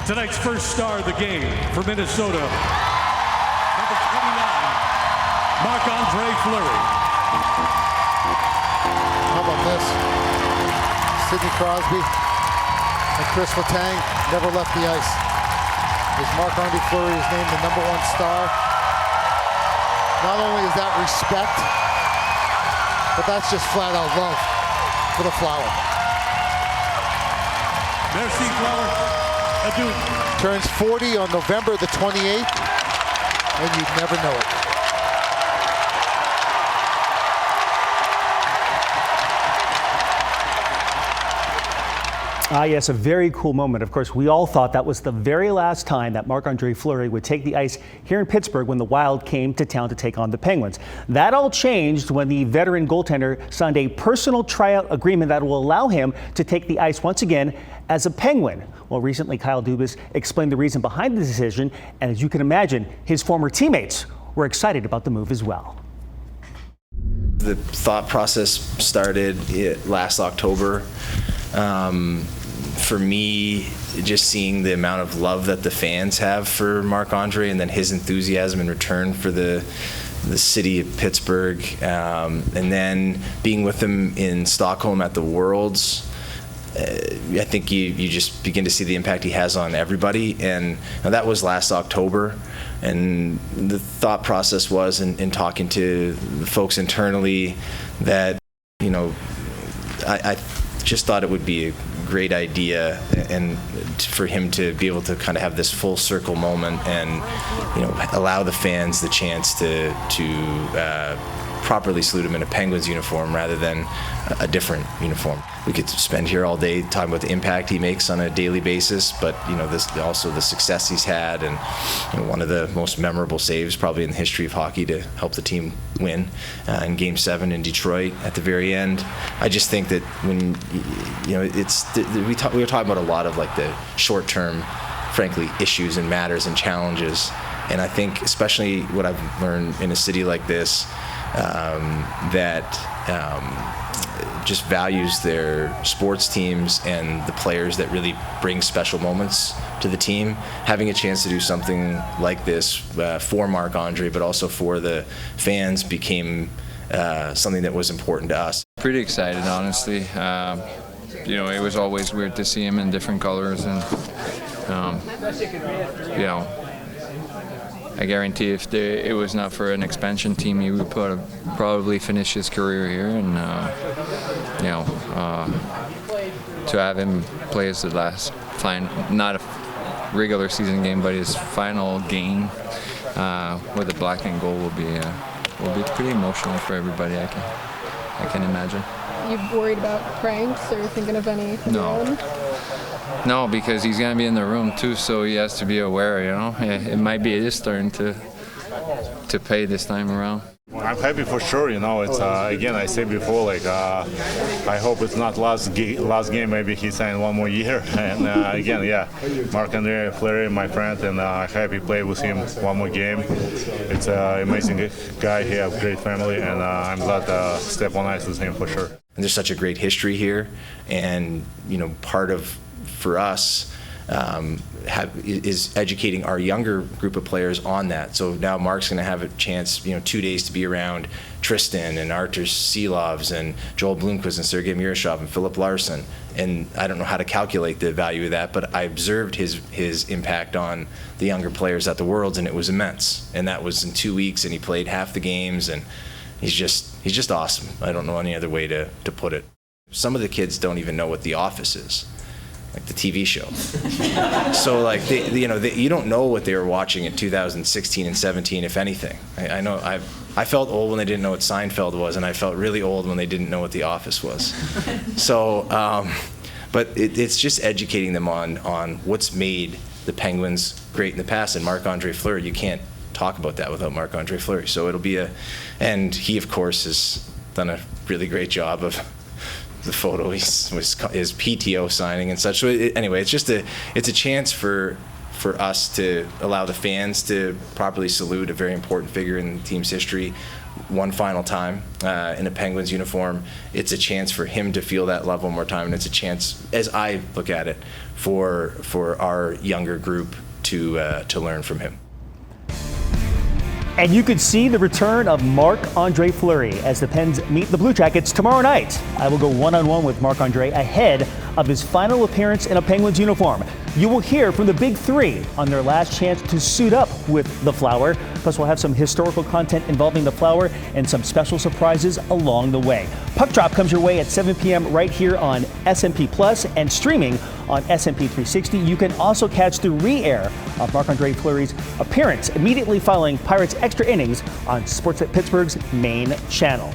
Tonight's first star of the game for Minnesota, number 29, Marc-Andre Fleury. How about this? Sidney Crosby and Kris Letang never left the ice. As Marc-Andre Fleury is named the #1 star, not only is that respect, but that's just flat out love for the Flower. Merci, Flower. Adieu. Turns 40 on November the 28th, and you'd never know it. Yes, a very cool moment. Of course, we all thought that was the very last time that Marc-Andre Fleury would take the ice here in Pittsburgh when the Wild came to town to take on the Penguins. That all changed when the veteran goaltender signed a personal tryout agreement that will allow him to take the ice once again as a Penguin. Well, recently, Kyle Dubas explained the reason behind the decision, and as you can imagine, his former teammates were excited about the move as well. The thought process started last October. For me, just seeing the amount of love that the fans have for Marc-Andre and then his enthusiasm in return for the city of Pittsburgh, and then being with him in Stockholm at the Worlds, I think you just begin to see the impact he has on everybody. And that was last October. And the thought process was in talking to the folks internally that, I just thought it would be a great idea and for him to be able to kind of have this full circle moment and allow the fans the chance to properly salute him in a Penguins uniform rather than a different uniform. We could spend here all day talking about the impact he makes on a daily basis, but this also the success he's had, and one of the most memorable saves probably in the history of hockey to help the team win in Game 7 in Detroit at the very end. I just think that when we were talking about a lot of like the short-term, frankly, issues and matters and challenges, and I think especially what I've learned in a city like this, that just values their sports teams and the players that really bring special moments to the team. Having a chance to do something like this for Marc-Andre, but also for the fans, became something that was important to us. Pretty excited, honestly. It was always weird to see him in different colors, and I guarantee if it was not for an expansion team, he would probably finish his career here. And to have him play his last not a regular season game, but his final game with a black and gold will be pretty emotional for everybody. I can imagine. You worried about pranks or thinking of any? No, because he's going to be in the room too, so he has to be aware, It might be his turn to pay this time around. I'm happy for sure, It's again, I said before, I hope it's not last game. Maybe he signed one more year. And again, Marc-Andre Fleury, my friend, and I'm happy to play with him one more game. It's an amazing guy. He has a great family, and I'm glad to step on ice with him for sure. And there's such a great history here, and part of for us is educating our younger group of players on that. So now Mark's going to have a chance, 2 days to be around Tristan and Artur Silovs and Joel Blomqvist and Sergei Miroshov and Philip Larson. And I don't know how to calculate the value of that, but I observed his impact on the younger players at the Worlds, and it was immense. And that was in 2 weeks, and he played half the games, and he's just awesome. I don't know any other way to put it. Some of the kids don't even know what The Office is, like the TV show. So you don't know what they were watching in 2016 and 17, if anything. I know I felt old when they didn't know what Seinfeld was, and I felt really old when they didn't know what The Office was. So, but it's just educating them on what's made the Penguins great in the past. And Marc-Andre Fleury, you can't talk about that without Marc-Andre Fleury. So it'll be and he of course has done a really great job of the photo, his PTO signing and such. So anyway, it's a chance for us to allow the fans to properly salute a very important figure in the team's history one final time in a Penguins uniform, it's a chance for him to feel that love one more time, and it's a chance, as I look at it, for our younger group to learn from him. And you could see the return of Marc-Andre Fleury as the Pens meet the Blue Jackets tomorrow night. I will go one-on-one with Marc-Andre ahead of his final appearance in a Penguins uniform. You will hear from the Big Three on their last chance to suit up with the Flower. Plus, we'll have some historical content involving the Flower and some special surprises along the way. Puck Drop comes your way at 7 p.m. right here on SMP Plus and streaming on SMP 360. You can also catch the re-air of Marc-Andre Fleury's appearance immediately following Pirates Extra Innings on Sportsnet Pittsburgh's main channel.